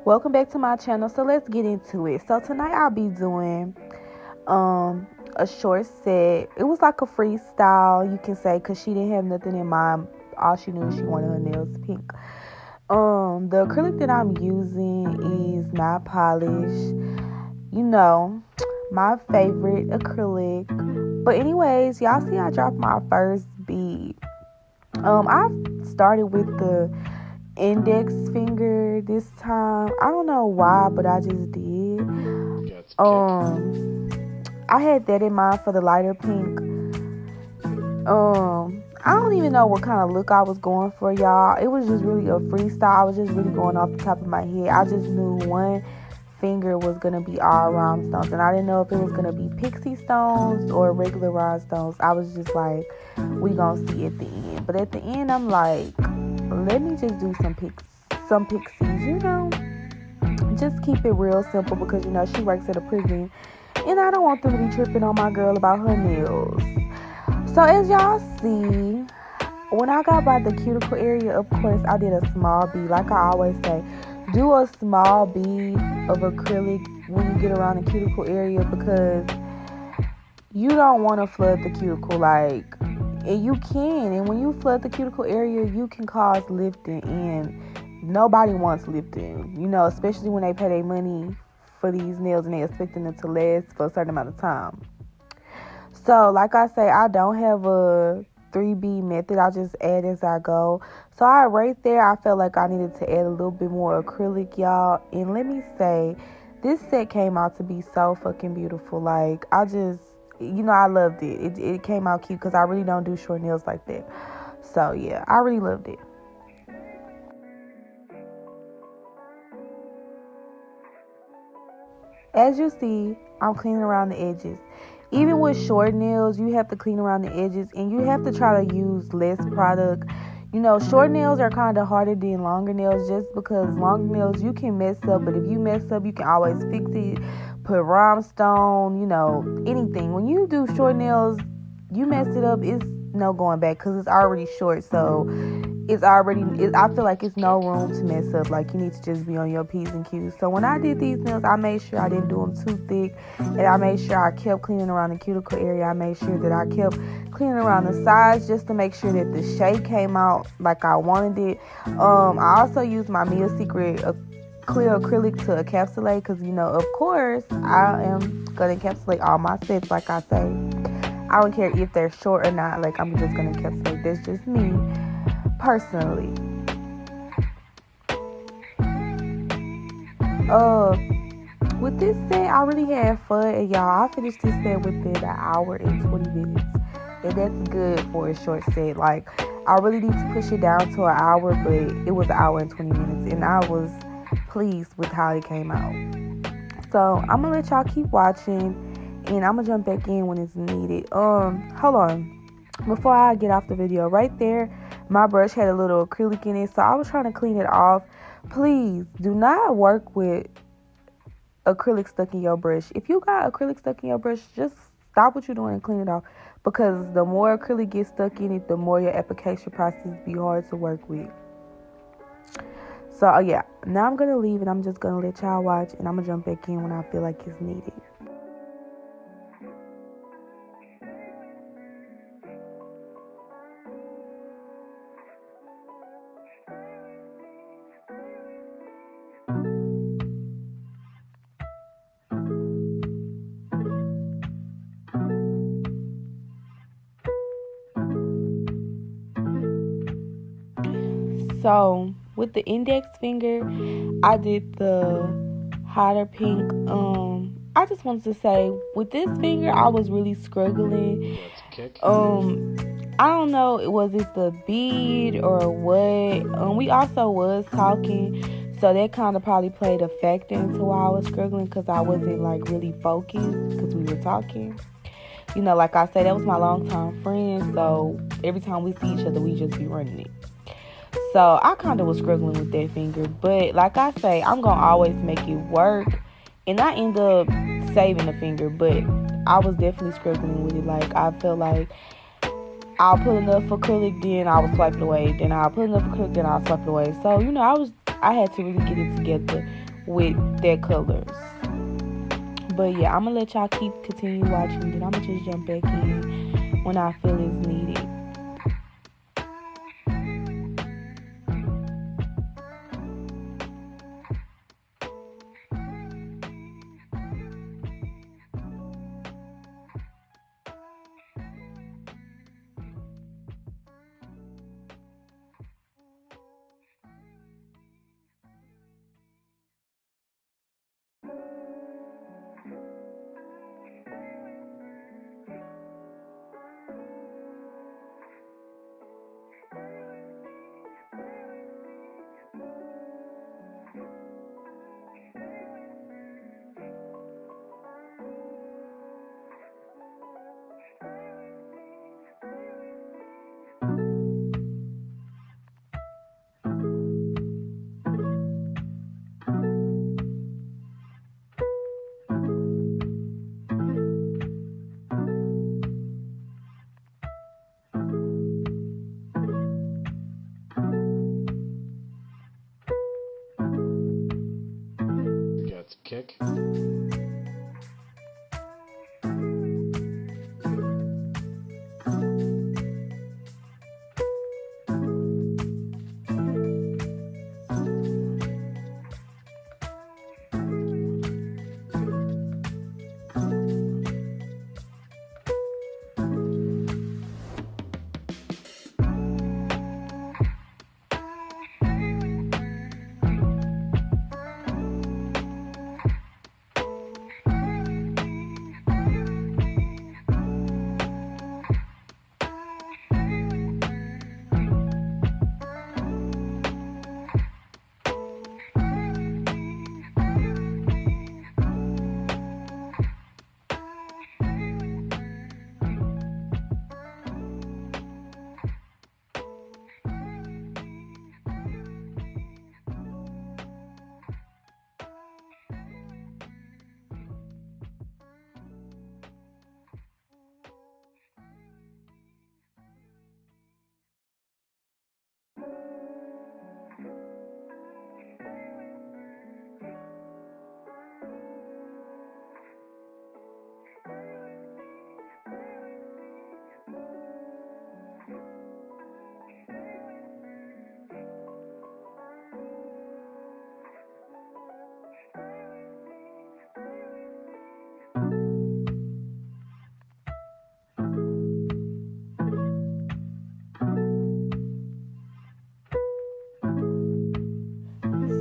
Welcome back to my channel. So let's get into it. So tonight I'll be doing a short set. It was like a freestyle, you can say, because she didn't have nothing in mind. All she knew is she wanted her nails pink. The acrylic that I'm using is matte polish. You know, my favorite acrylic. But anyways, y'all see I dropped my first bead. I started with the index finger this time. I don't know why, but I just did. I had that in mind for the lighter pink. I don't even know what kind of look I was going for, y'all. It was just really a freestyle. I was just really going off the top of my head. I just knew one finger was gonna be all rhinestones, and I didn't know if it was gonna be pixie stones or regular rhinestones. I was just like, we gonna see at the end. But at the end, I'm like, let me just do some pixies, just keep it real simple, because she works at a prison and I don't want them to be tripping on my girl about her nails. So as y'all see, when I got by the cuticle area, of course I did a small bead. Like I always say, do a small bead of acrylic when you get around the cuticle area, because you don't want to flood the cuticle, and you can. And when you flood the cuticle area, you can cause lifting, and nobody wants lifting, especially when they pay their money for these nails and they expecting them to last for a certain amount of time. So like I say, I don't have a 3B method. I just add as I go. So right there, I felt like I needed to add a little bit more acrylic, y'all. And let me say, this set came out to be so fucking beautiful. Like, I just, I loved it. It came out cute, because I really don't do short nails like that. So yeah, I really loved it. As you see, I'm cleaning around the edges. Even with short nails, you have to clean around the edges, and you have to try to use less product. Short nails are kind of harder than longer nails, just because longer nails you can mess up, but if you mess up, you can always fix it, put rhinestone, anything. When you do short nails, you mess it up, it's no going back, because it's already short. So I feel like it's no room to mess up. Like, you need to just be on your P's and Q's. So when I did these nails, I made sure I didn't do them too thick, and I made sure I kept cleaning around the cuticle area. I made sure that I kept cleaning around the sides, just to make sure that the shape came out like I wanted it. I also used my Mia Secret clear acrylic to encapsulate, because of course I am gonna encapsulate all my sets. Like I say, I don't care if they're short or not. Like, I'm just gonna encapsulate. That's just me personally. With this set, I really had fun, and y'all, I finished this set within an hour and 20 minutes, and that's good for a short set. Like, I really need to push it down to an hour, but it was an hour and 20 minutes, and I was pleased with how it came out. So I'm gonna let y'all keep watching, and I'm gonna jump back in when it's needed. Hold on, before I get off the video, right there, my brush had a little acrylic in it, so I was trying to clean it off. Please do not work with acrylic stuck in your brush. If you got acrylic stuck in your brush, just stop what you're doing and clean it off, because the more acrylic gets stuck in it, the more your application process be hard to work with. So yeah, now I'm gonna leave, and I'm just gonna let y'all watch, and I'm gonna jump back in when I feel like it's needed. So with the index finger, I did the hotter pink. I just wanted to say, with this finger, I was really struggling. I don't know, was it the bead or what? We also was talking, so that kind of probably played a factor into why I was struggling, because I wasn't like really focused, because we were talking. Like I said, that was my longtime friend, so every time we see each other, we just be running it. So I kind of was struggling with that finger, but like I say, I'm gonna always make it work, and I end up saving the finger, but I was definitely struggling with it. Like, I felt like I'll put enough acrylic, then I would swipe it away, then I'll put enough acrylic, then I'll swipe it away. So I had to really get it together with their colors. But yeah, I'm gonna let y'all continue watching, then I'm gonna just jump back in when I feel it's needed. Got the kick.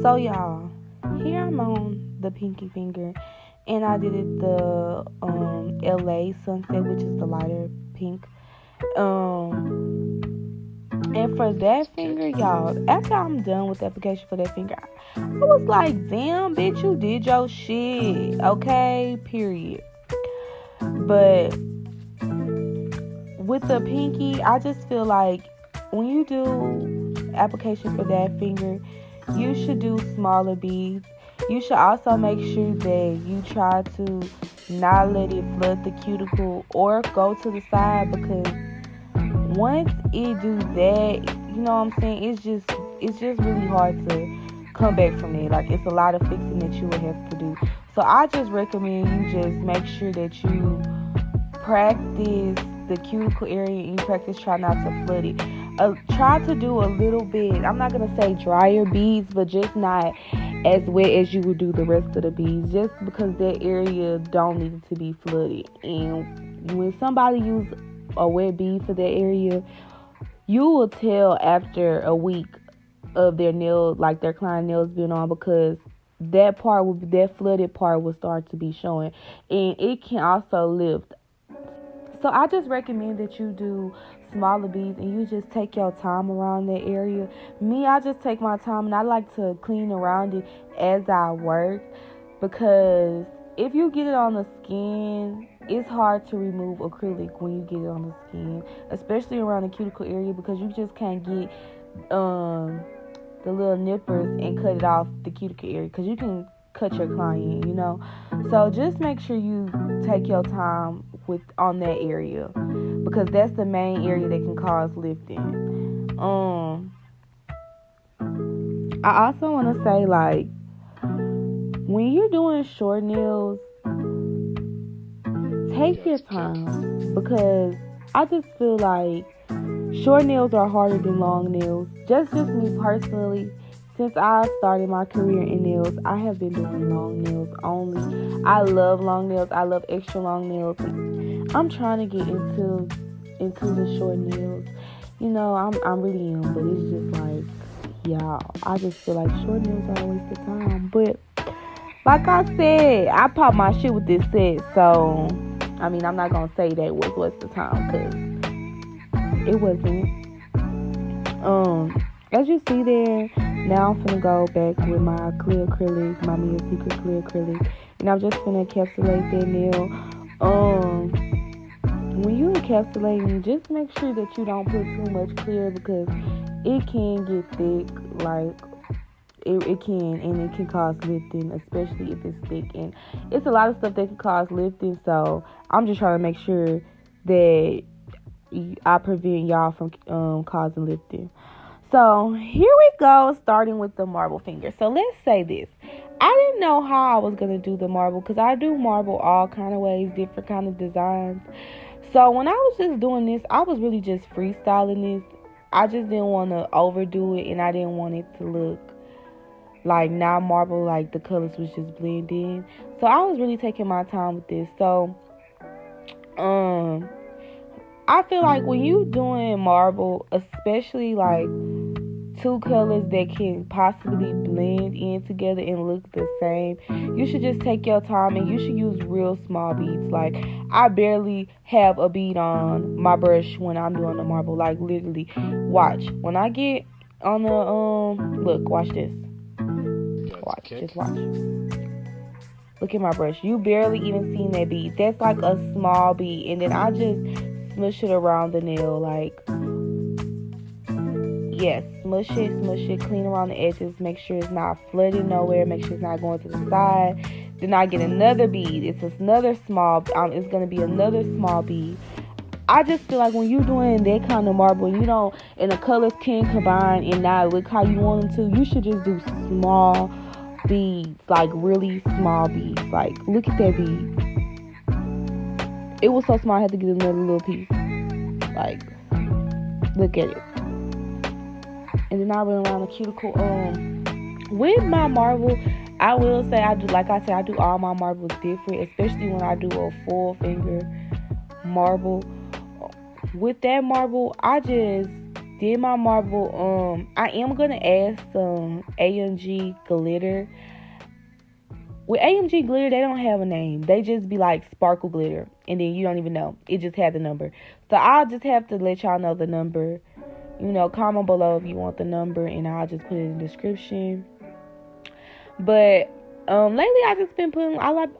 So y'all, here I'm on the pinky finger, and I did it the LA sunset, which is the lighter pink. And for that finger, y'all, after I'm done with the application for that finger, I was like, damn, bitch, you did your shit, okay? Period. But with the pinky, I just feel like when you do application for that finger, you should do smaller beads. You should also make sure that you try to not let it flood the cuticle or go to the side, because once it do that, you know what I'm saying, it's just really hard to come back from it. Like, it's a lot of fixing that you would have to do. So I just recommend you just make sure that you practice the cuticle area and you practice try not to flood it. Try to do a little bit, I'm not going to say drier beads, but just not as wet as you would do the rest of the beads, just because that area don't need to be flooded. And when somebody use a wet bead for that area, you will tell after a week of their nail, like their client nails being on, because that flooded part will start to be showing, and it can also lift. So I just recommend that you do smaller beads and you just take your time around that area. Me, I just take my time and I like to clean around it as I work, because if you get it on the skin, it's hard to remove acrylic when you get it on the skin, especially around the cuticle area, because you just can't get the little nippers and cut it off the cuticle area, because you can cut your client, you know. So just make sure you take your time on that area, because that's the main area that can cause lifting. I also want to say, like, when you're doing short nails, take your Gotcha. time, because I just feel like short nails are harder than long nails. Just me personally. Since I started my career in nails, I have been doing long nails only. I love long nails. I love extra long nails. I'm trying to get into the short nails. You know, I'm really young, but it's just like, y'all, I just feel like short nails are a waste of time. But like I said, I popped my shit with this set, so I mean, I'm not gonna say that was waste of time, because it wasn't. As you see there, now I'm finna go back with my clear acrylic, my Mia Secret clear acrylic, and I'm just finna encapsulate that nail. When you encapsulating, just make sure that you don't put too much clear, because it can get thick, like it can, and it can cause lifting, especially if it's thick, and it's a lot of stuff that can cause lifting. So I'm just trying to make sure that I prevent y'all from causing lifting. So here we go, starting with the marble finger. So let's say this. I didn't know how I was going to do the marble, because I do marble all kind of ways, different kind of designs. So when I was just doing this, I was really just freestyling this. I just didn't want to overdo it, and I didn't want it to look like not marble, like the colors was just blend in. So I was really taking my time with this. So I feel like when you doing marble, especially like two colors that can possibly blend in together and look the same, you should just take your time, and you should use real small beads. Like, I barely have a bead on my brush when I'm doing the marble. Like, literally, watch. When I get on the, look, watch this. Watch, just watch. Look at my brush. You barely even seen that bead. That's like a small bead. And then I just smush it around the nail, like, yes, smush it, clean around the edges, make sure it's not flooding nowhere, make sure it's not going to the side. Then I get another bead. It's another small, it's going to be another small bead. I just feel like when you're doing that kind of marble, and the colors can combine and not look how you want them to, you should just do small beads, like really small beads. Like, look at that bead. It was so small I had to get another little piece. Like, look at it. And then I went around the cuticle. With my marble, I will say I do all my marbles different, especially when I do a full finger marble. With that marble, I just did my marble. I am gonna add some AMG glitter. With AMG glitter, they don't have a name. They just be like sparkle glitter. And then you don't even know. It just had the number. So I'll just have to let y'all know the number. Comment below if you want the number, and I'll just put it in the description. But lately I just been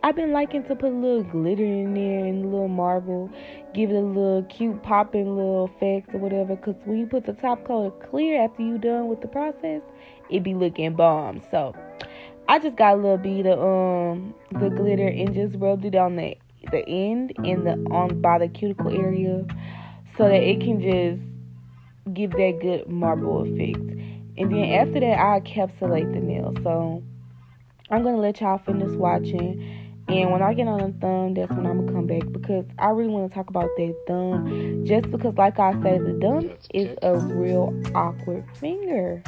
I've been liking to put a little glitter in there and a little marble. Give it a little cute popping little effect or whatever. Because when you put the top coat clear after you done with the process, it be looking bomb. So I just got a little bit of the glitter and just rubbed it on the end and by the cuticle area, so that it can just give that good marble effect. And then after that, I encapsulate the nail. So I'm gonna let y'all finish watching, and when I get on the thumb, that's when I'm gonna come back, because I really want to talk about that thumb. Just because, like I say, the thumb is a real awkward finger.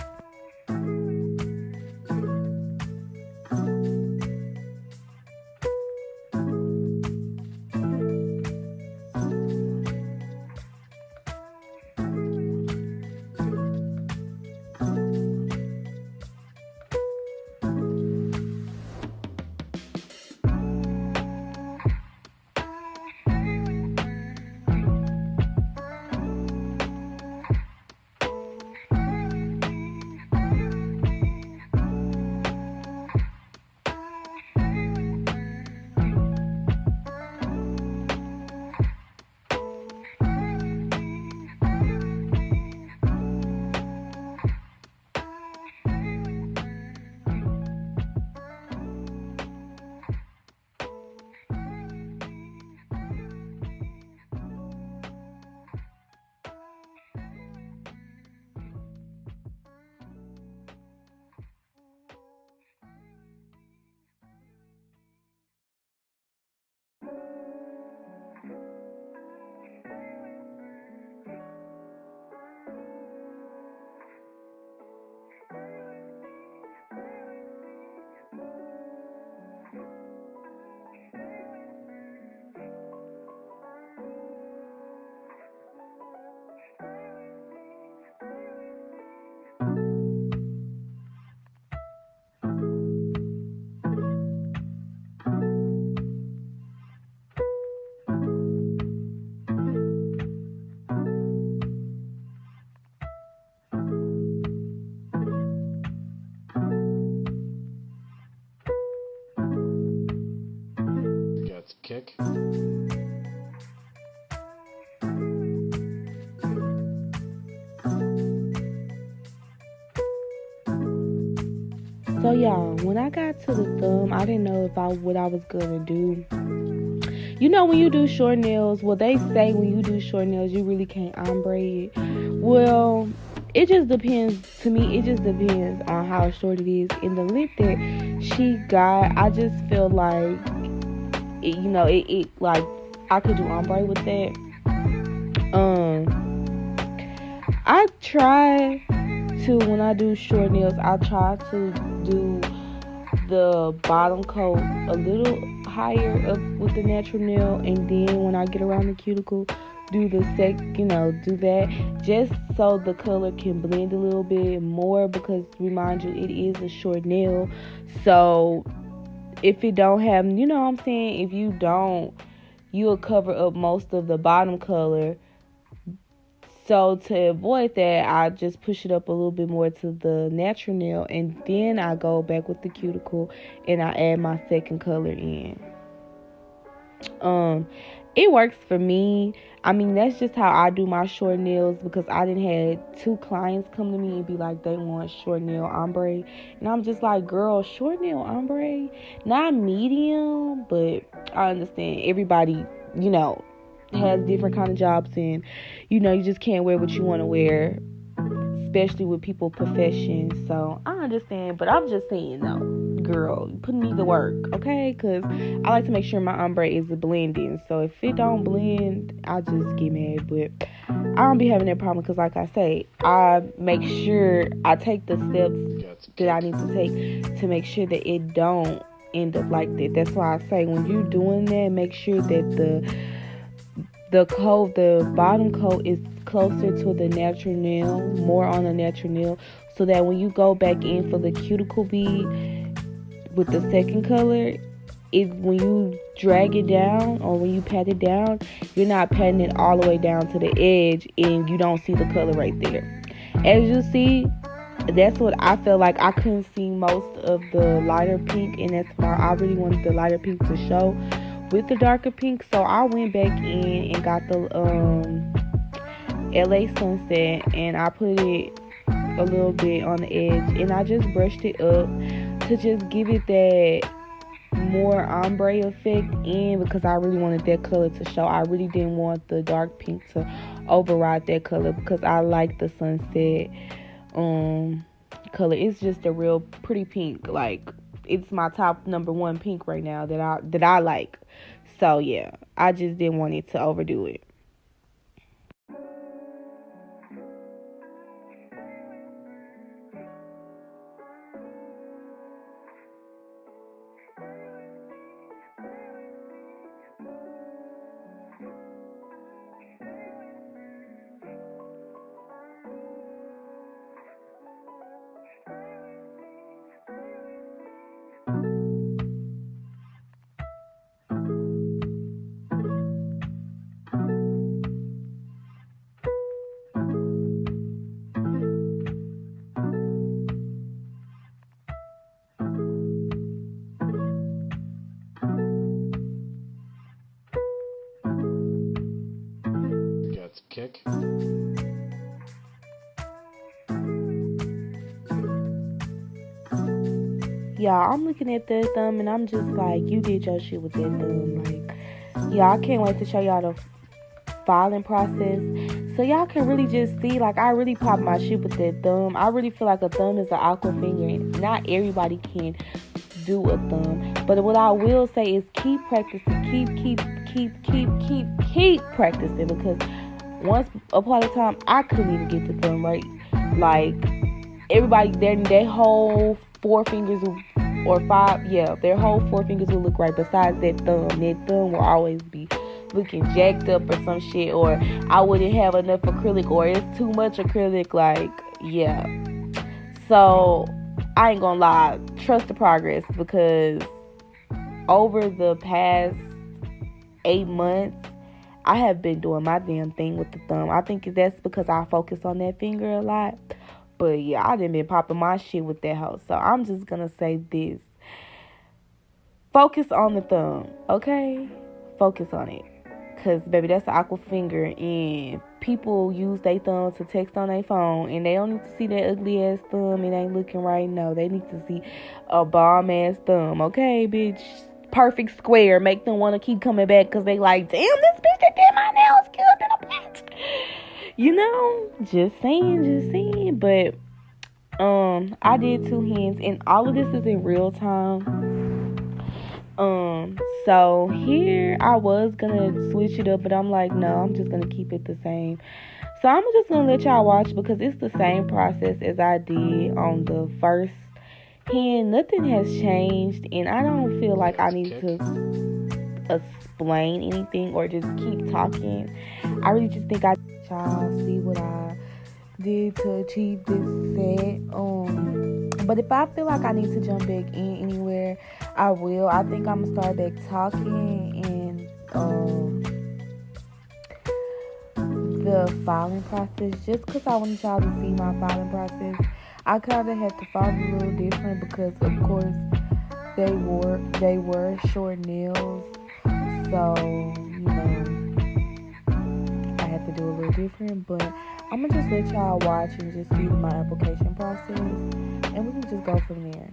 So y'all, when I got to the thumb, I didn't know what I was gonna do. You know, when you do short nails, well, they say when you do short nails, you really can't ombre it. Well, it just depends. To me, it just depends on how short it is. And the length that she got, I just feel like, it like I could do ombre with that. I try to, when I do short nails, I try to do the bottom coat a little higher up with the natural nail, and then when I get around the cuticle, do the do that, just so the color can blend a little bit more, because remind you, it is a short nail. So if it don't have, you know what I'm saying, if you don't, you'll cover up most of the bottom color. So to avoid that, I just push it up a little bit more to the natural nail, and then I go back with the cuticle and I add my second color in. It works for me. I mean, that's just how I do my short nails, because I done had 2 clients come to me and be like, they want short nail ombre, and I'm just like, girl, short nail ombre, not medium. But I understand everybody, has different kind of jobs, and you just can't wear what you want to wear, especially with people professions. So I understand, but I'm just saying, though, girl, put me to work, okay? Because I like to make sure my ombre is blending. So if it don't blend, I just get mad. But I don't be having that problem, because like I say, I make sure I take the steps that I need to take to make sure that it don't end up like that. That's why I say, when you're doing that, make sure that the bottom coat is closer to the natural nail, more on the natural nail, so that when you go back in for the cuticle bead with the second color, when you drag it down, or when you pat it down, you're not patting it all the way down to the edge and you don't see the color right there. As you see, that's what I felt like. I couldn't see most of the lighter pink, and that's why I really wanted the lighter pink to show with the darker pink. So I went back in and got the LA Sunset, and I put it a little bit on the edge, and I just brushed it up to just give it that more ombre effect in, because I really wanted that color to show. I really didn't want the dark pink to override that color, because I like the sunset color. It's just a real pretty pink. Like, it's my top number 1 pink right now that I like. So yeah, I just didn't want it to overdo it. Got kick. Y'all, I'm looking at that thumb and I'm just like, you did your shit with that thumb. Like, y'all, I can't wait to show y'all the filing process, so y'all can really just see, like, I really pop my shit with that thumb. I really feel like a thumb is an aqua finger, and not everybody can do a thumb. But what I will say is keep practicing, keep practicing, because once upon a time I couldn't even get the thumb right. Like, everybody, their whole 4 fingers or 5, their whole 4 fingers will look right besides that thumb. That thumb will always be looking jacked up or some shit, or I wouldn't have enough acrylic, or it's too much acrylic. Like, yeah. So I ain't gonna lie, trust the progress, because over the past 8 months I have been doing my damn thing with the thumb. I think that's because I focus on that finger a lot. But yeah, I done been popping my shit with that hoe. So I'm just gonna say this: focus on the thumb, okay? focus on it. Because, baby, that's an aqua finger. And people use their thumb to text on their phone. And they don't need to see that ugly-ass thumb. It ain't looking right. No, they need to see a bomb-ass thumb. Okay, bitch? Perfect square. Make them want to keep coming back. Because they like, damn, this bitch that did my nails killed in a bitch. You know? Just saying. But, I did 2 hands. And all of this is in real time. So here I was gonna switch it up, but I'm like, no, I'm just gonna keep it the same. So I'm just gonna let y'all watch because it's the same process as I did on the first hand. Nothing has changed, and I don't feel like I need to explain anything or just keep talking. I really just think y'all see what I did to achieve this set. But if I feel like I need to jump back in anywhere, I will. I think I'm gonna start back talking and the filing process, just because I wanted y'all to see my filing process. I kind of had to file a little different because, of course, they were short nails, so I had to do a little different. But I'm gonna just let y'all watch and just see my application process, and we can just go from there.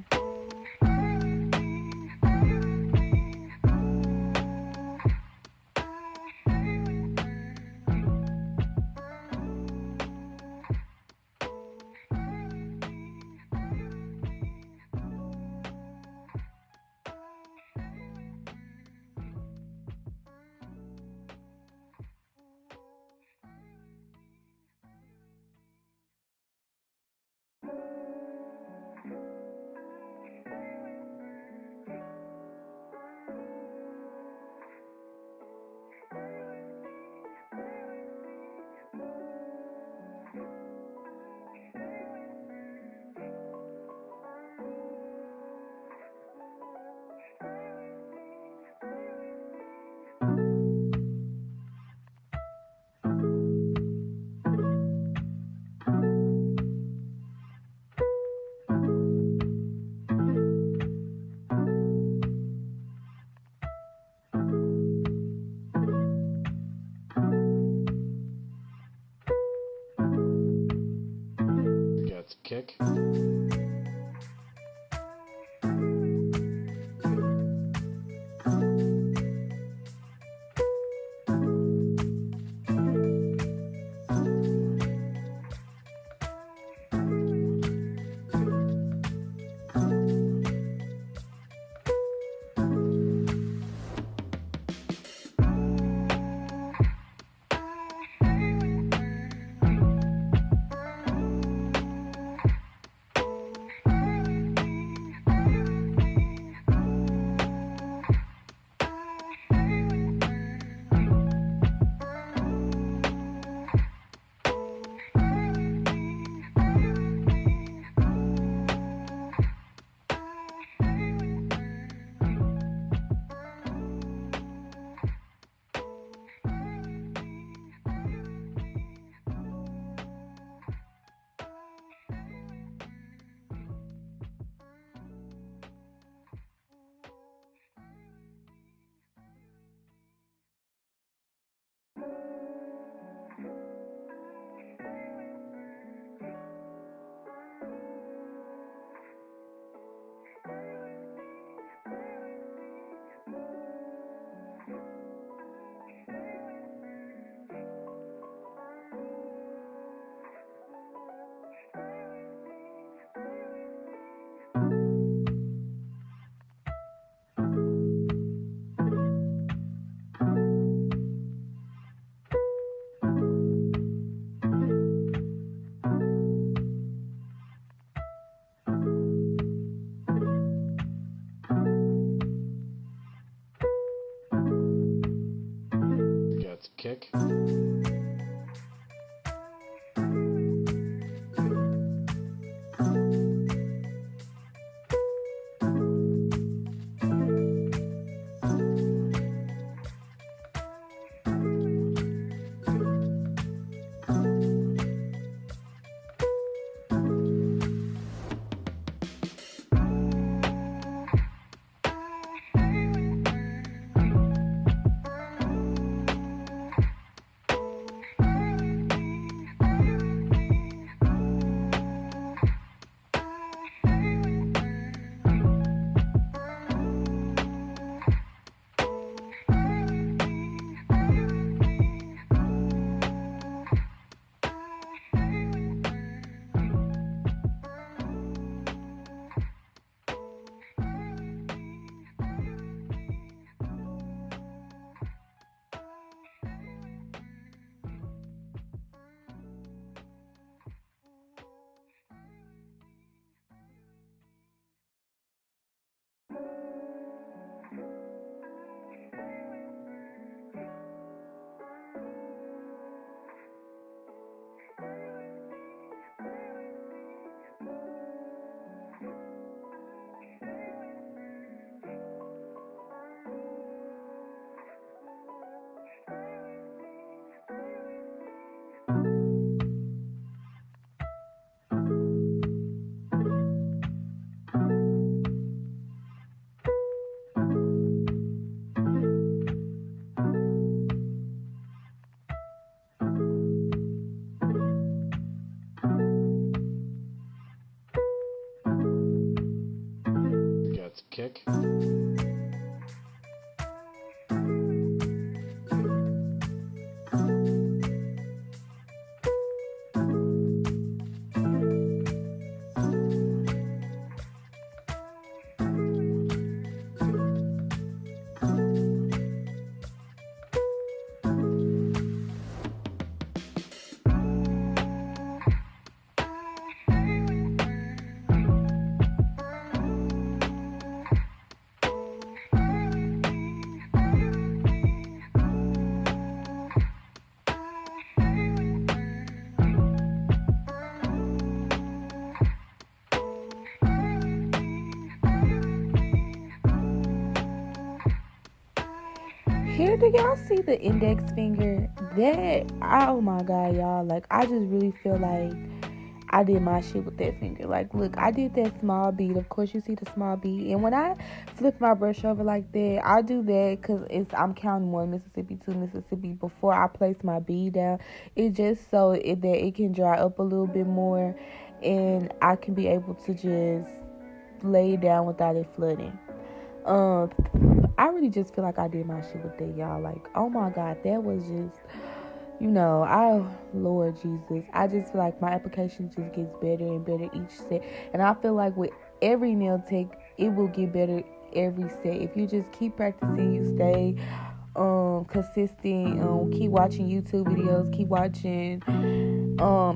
Kick. Kick. Here, do y'all see the index finger? That, oh my God, y'all. Like, I just really feel like I did my shit with that finger. Like, look, I did that small bead. Of course, you see the small bead. And when I flip my brush over like that, I do that because I'm counting 1 Mississippi, 2 Mississippi before I place my bead down. It's just so that it can dry up a little bit more, and I can be able to just lay it down without it flooding. I really just feel like I did my shit with that, y'all. Like, oh my God, that was just, Lord Jesus, I just feel like my application just gets better and better each set. And I feel like with every nail tech, it will get better every set. If you just keep practicing, you stay consistent, keep watching YouTube videos, keep watching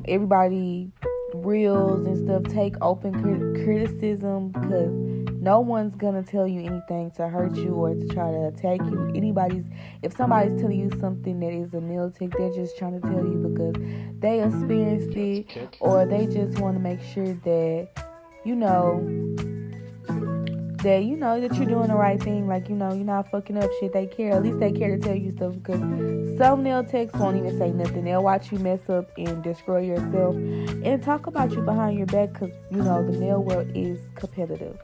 everybody reels and stuff, take open criticism, because no one's gonna tell you anything to hurt you or to try to attack you. If somebody's telling you something that is a nail tech, they're just trying to tell you because they experienced it, or they just want to make sure that that you're doing the right thing. Like, you're not fucking up shit. They care. At least they care to tell you stuff, because some nail techs won't even say nothing. They'll watch you mess up and destroy yourself and talk about you behind your back, because, the nail world is competitive.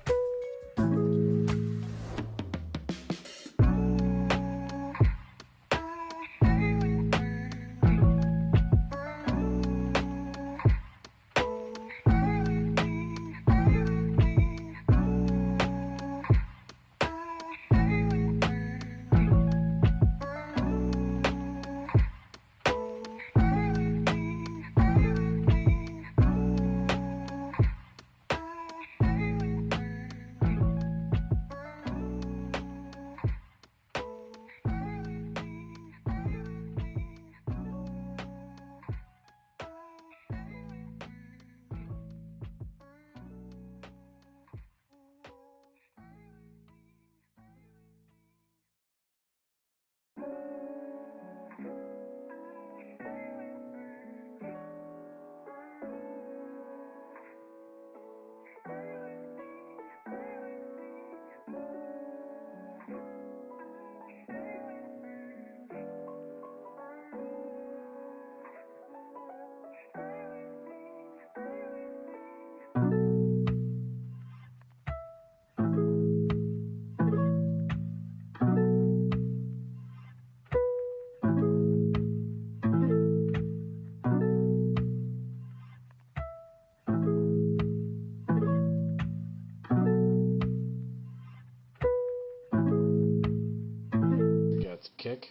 Kick.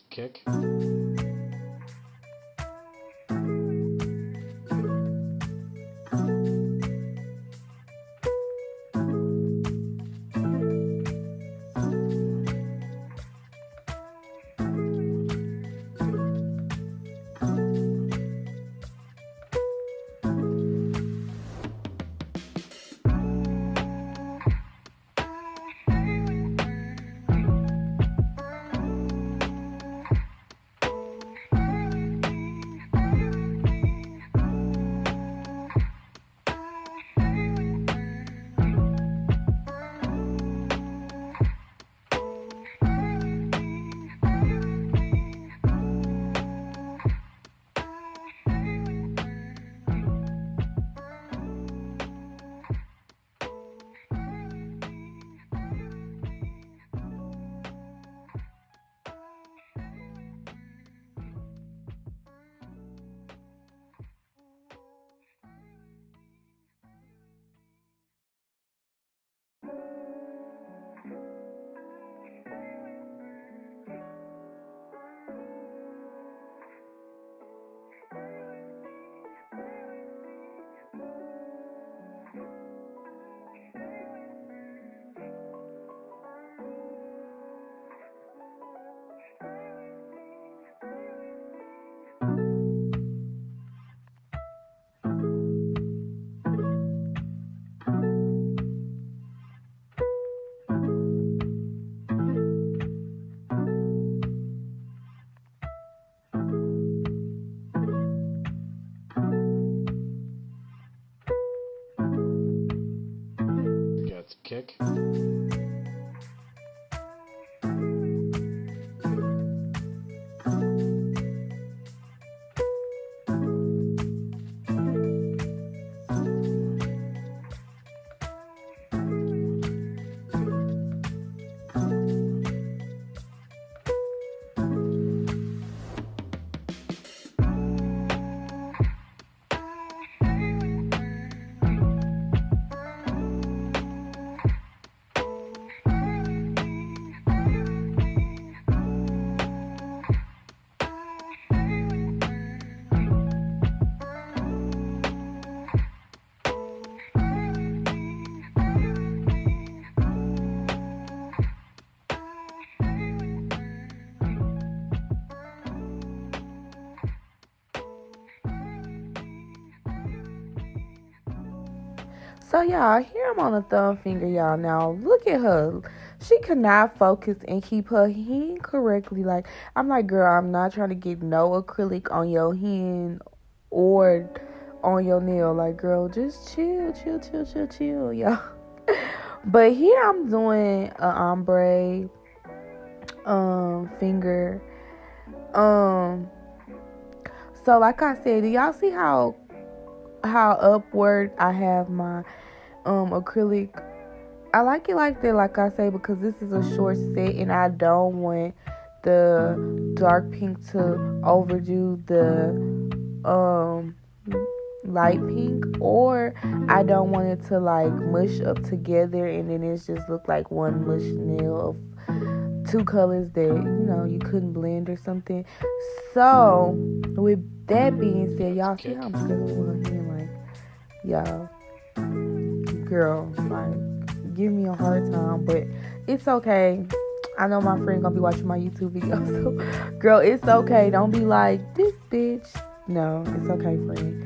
Kick. kick. So y'all, here I'm on the thumb finger, y'all. Now look at her. She could not focus and keep her hand correctly. Like, I'm like, girl, I'm not trying to get no acrylic on your hand or on your nail. Like, girl, just chill, y'all. But here I'm doing a ombre finger. So like I said, do y'all see how upward I have my acrylic? I like it like that, like I say, because this is a short set and I don't want the dark pink to overdo the light pink, or I don't want it to like mush up together and then it's just look like one mush nail of two colors that you couldn't blend or something. So with that being said, y'all see how I'm struggling with her hand? Like, y'all, girl, like, give me a hard time, but it's okay. I know my friend gonna be watching my YouTube video, so girl, it's okay. Don't be like, this bitch. No, it's okay, friend.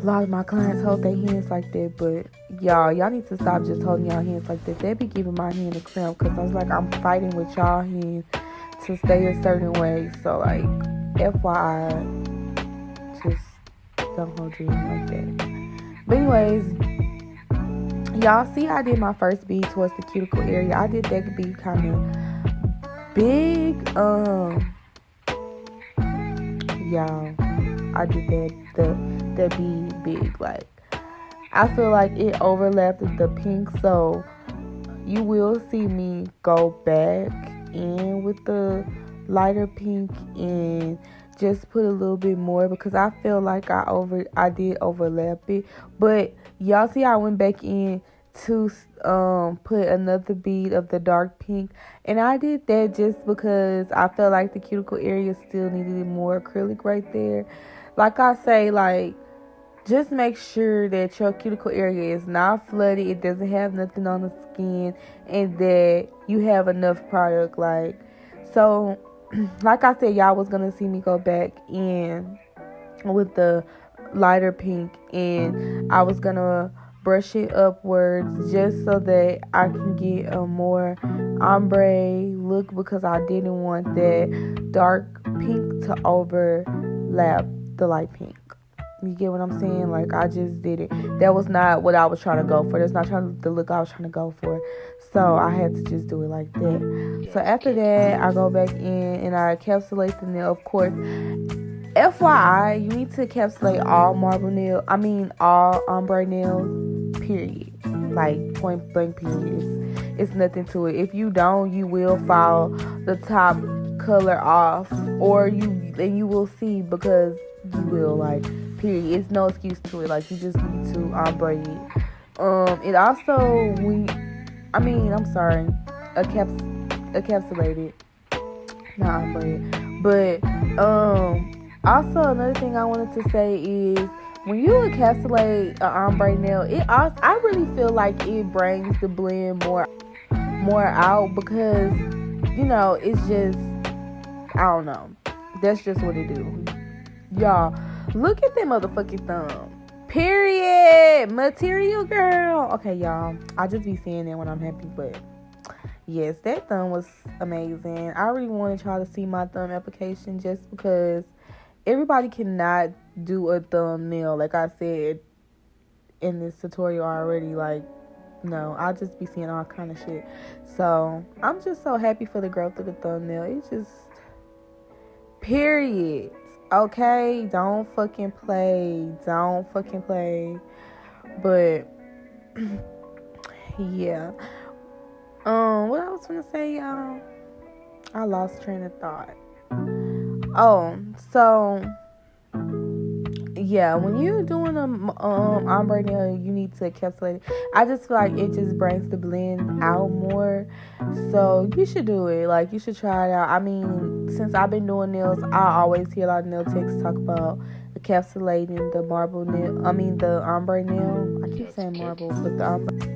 A lot of my clients hold their hands like that, but y'all need to stop just holding y'all hands like that. They be giving my hand a cramp, because I was like, I'm fighting with y'all hands to stay a certain way. So like, FYI, just don't hold your hand like that. But anyways, y'all see I did my first bead towards the cuticle area. I did that bead kind of big. Y'all, I did that bead big. Like, I feel like it overlapped the pink, so you will see me go back in with the lighter pink and just put a little bit more, because I feel like I did overlap it. But y'all see I went back in to put another bead of the dark pink, and I did that just because I felt like the cuticle area still needed more acrylic right there. Like I say, like, just make sure that your cuticle area is not flooded, it doesn't have nothing on the skin, and that you have enough product. Like, so like I said, y'all was gonna see me go back in with the lighter pink, and I was gonna brush it upwards just so that I can get a more ombre look, because I didn't want that dark pink to overlap the light pink. You get what I'm saying? Like, I just did it. That was not what I was trying to go for. That's not the look I was trying to go for. So I had to just do it like that. So after that, I go back in and I encapsulate the nail. Of course, FYI, you need to encapsulate all all ombre nails, period. Like, point blank, period. It's nothing to it. If you don't, you will file the top color off, or you will see, because you will, like, period. It's no excuse to it. Like, you just need to ombre it. It also, encapsulated, not ombre. But also another thing I wanted to say is, when you encapsulate an ombre nail, I really feel like it brings the blend more out, because it's just, I don't know, that's just what it do. Y'all, look at that motherfucking thumb. Period. Material, girl. Okay, y'all, I just be saying that when I'm happy, but yes, that thumb was amazing. I really wanted y'all to see my thumb application, just because everybody cannot do a thumbnail, like I said in this tutorial already. Like, no, I'll just be seeing all kind of shit. So I'm just so happy for the growth of the thumbnail. It's just period. Okay, don't fucking play. But yeah. What I was gonna say, y'all? I lost train of thought. Oh, so yeah, when you're doing a ombre nail, you need to encapsulate it. I just feel like it just brings the blend out more. So you should do it. Like, you should try it out. I mean, since I've been doing nails, I always hear a lot of nail techs talk about encapsulating the the ombre nail. I keep saying marble, but the ombre.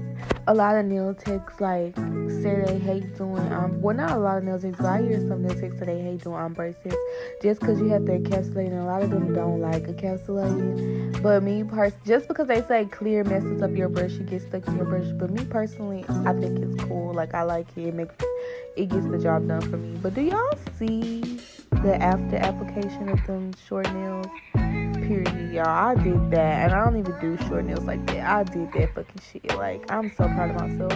A lot of nail techs like say they hate doing not a lot of nail techs, but I hear some nail techs say they hate doing ombre sets just because you have to encapsulate, and a lot of them don't like encapsulating. But just because they say clear messes up your brush, you get stuck in your brush. But me personally, I think it's cool. Like, I like it. It gets the job done for me. But do y'all see the after application of them short nails? Period, y'all. I did that, and I don't even do short nails like that. I did that fucking shit. Like, I'm so proud of myself.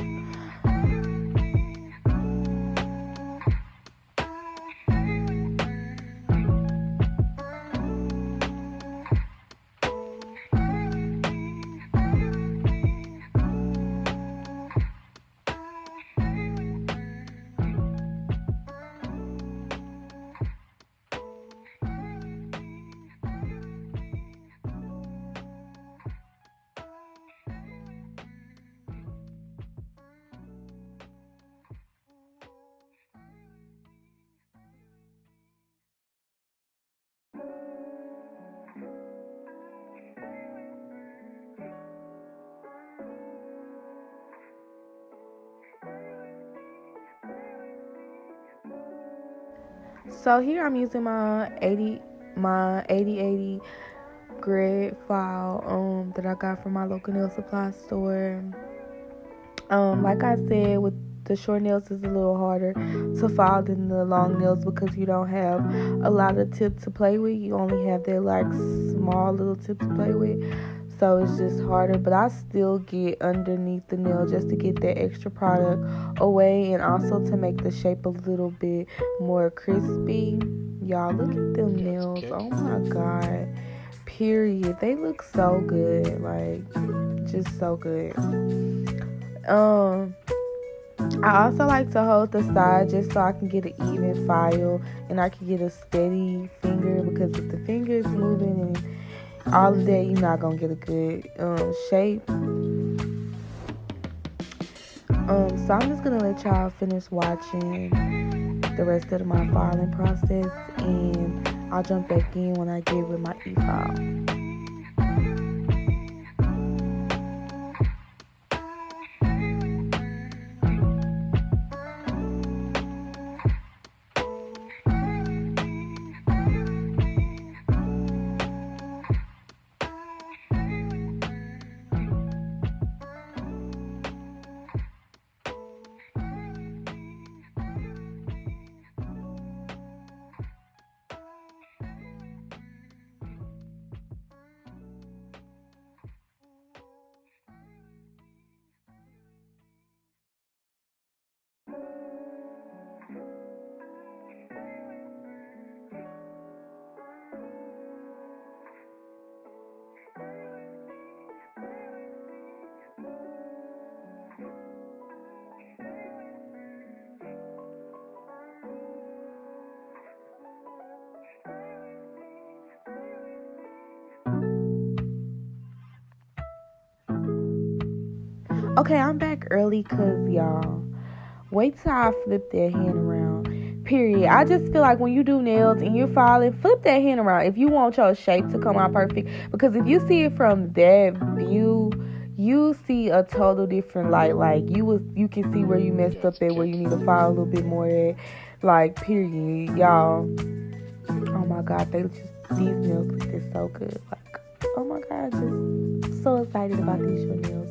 So here I'm using my 8080 grid file that I got from my local nail supply store. Like I said, with the short nails, it's a little harder to file than the long nails because you don't have a lot of tip to play with. You only have that like small little tip to play with. So it's just harder, but I still get underneath the nail just to get that extra product away, and also to make the shape a little bit more crispy. Y'all, look at them nails. Oh my god. Period. They look so good. Like, just so good. I also like to hold the side just so I can get an even file and I can get a steady finger, because if the finger is moving and all of that, you're not gonna get a good shape. So I'm just gonna let y'all finish watching the rest of my filing process, and I'll jump back in when I get with my e-file. Okay, I'm back early because, y'all, wait till I flip that hand around. Period. I just feel like when you do nails and you're filing, flip that hand around if you want your shape to come out perfect. Because if you see it from that view, you see a total different light. Like, you can see where you messed up at, where you need to file a little bit more at. Like, period. Y'all, oh my god, these nails look just so good. Like, oh my god, just so excited about these short nails.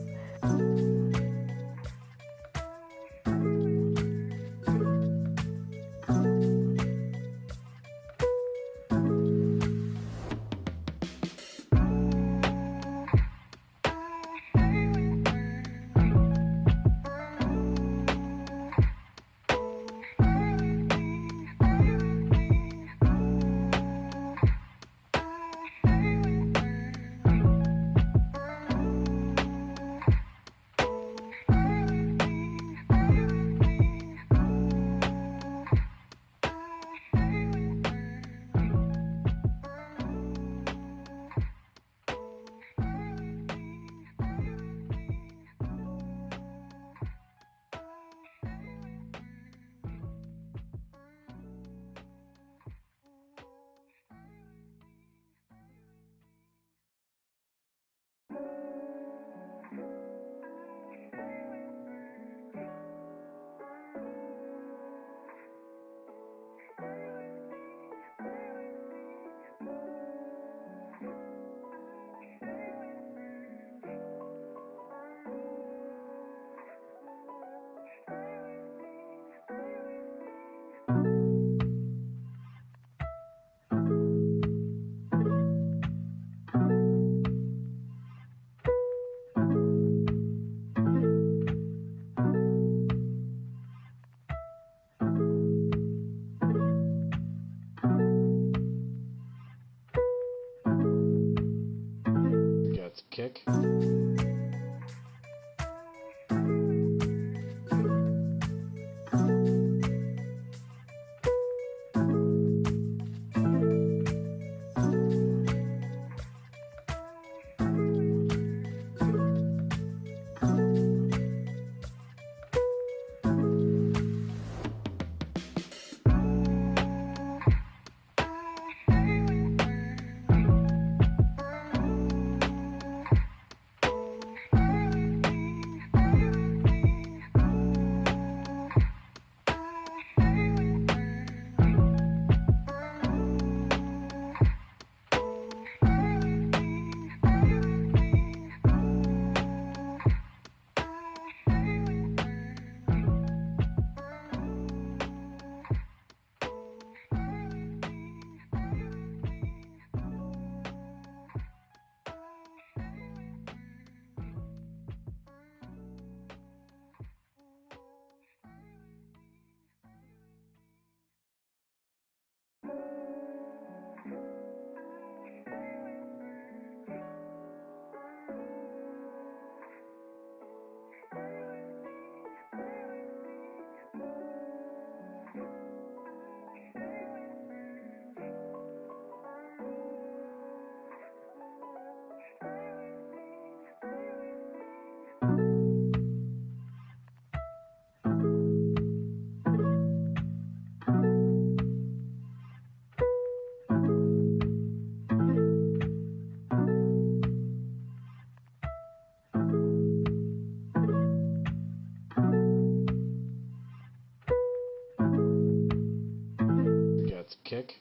Gets kick.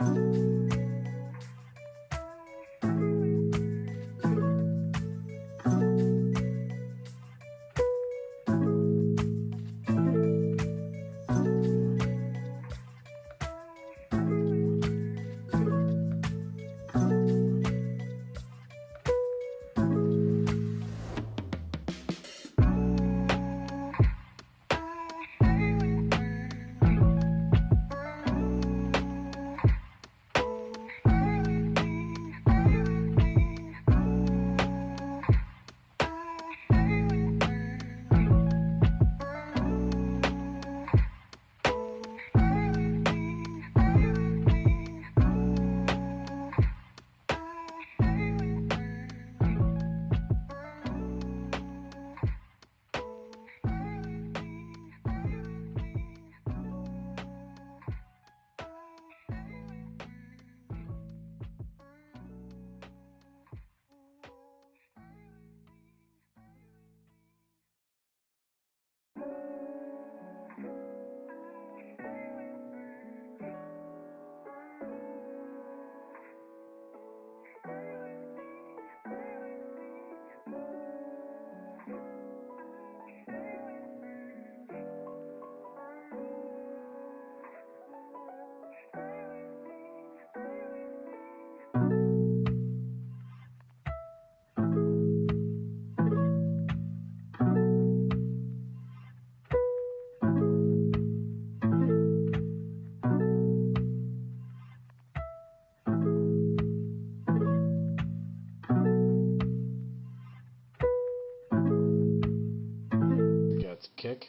Gets kick.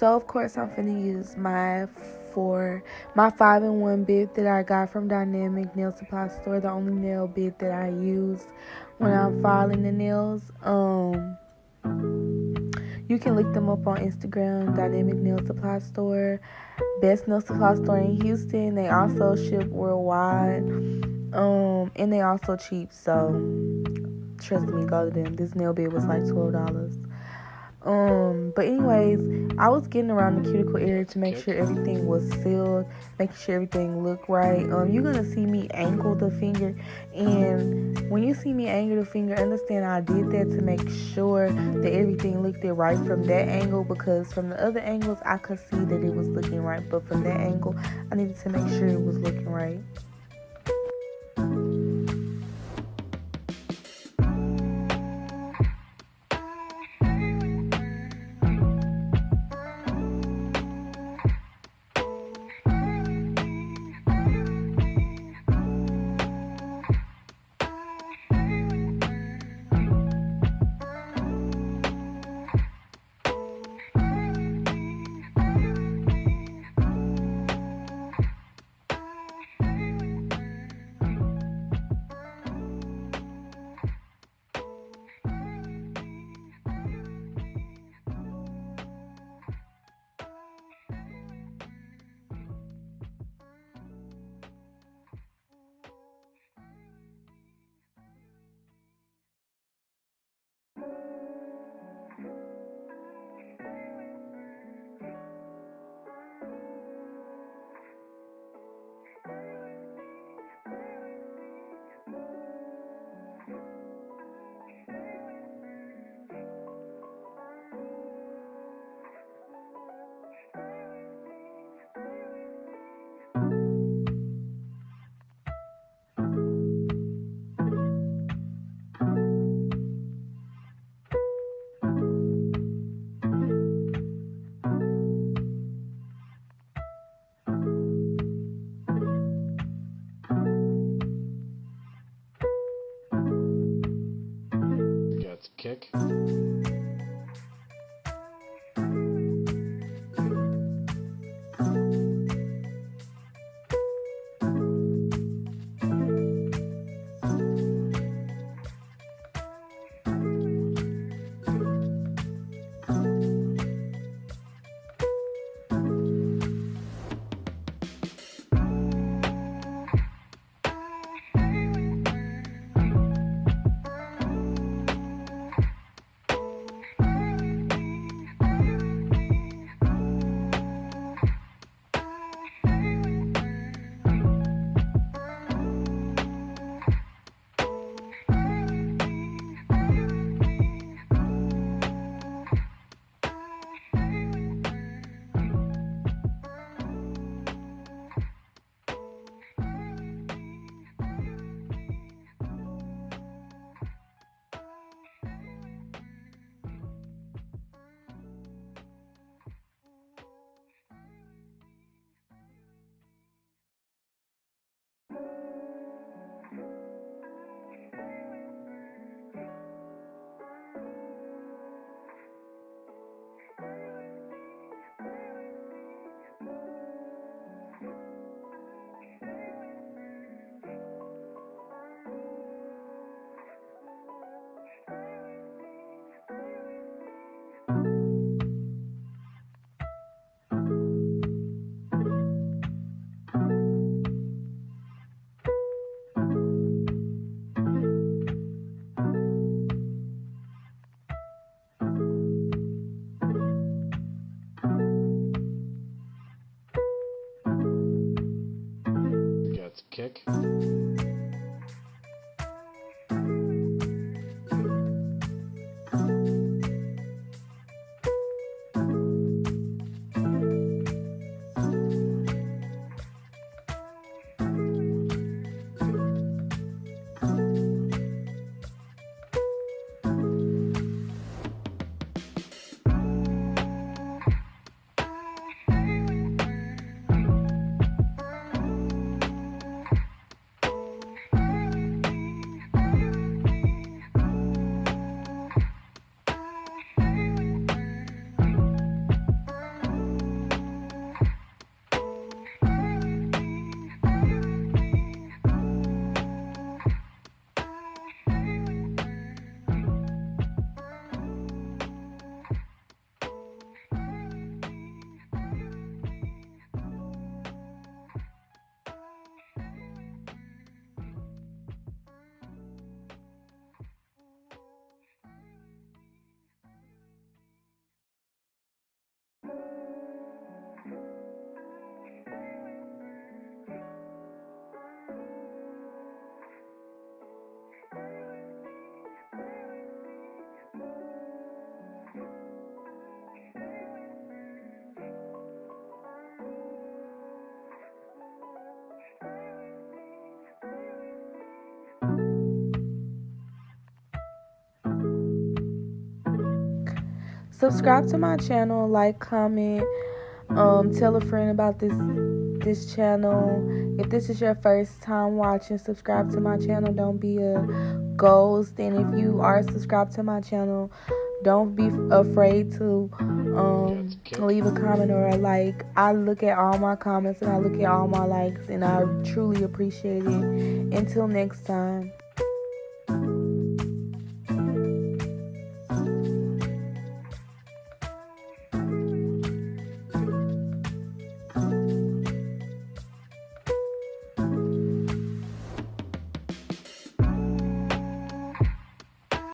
So of course I'm finna use my 5-in-1 bit that I got from Dynamic Nail Supply Store, the only nail bit that I use when I'm filing the nails. You can look them up on Instagram, Dynamic Nail Supply Store, best nail supply store in Houston. They also ship worldwide, and they also cheap, so trust me, go to them. This nail bit was like $12. But anyways, I was getting around the cuticle area to make sure everything was sealed, making sure everything looked right. You're gonna see me angle the finger, and when you see me angle the finger, understand I did that to make sure that everything looked right from that angle, because from the other angles I could see that it was looking right, but from that angle I needed to make sure it was looking right. Got kick. subscribe to my channel, like, comment, tell a friend about this channel. If this is your first time watching, subscribe to my channel. Don't be a ghost. And if you are subscribed to my channel, don't be afraid to leave a comment or a like. I look at all my comments and I look at all my likes, and I truly appreciate it. Until next time.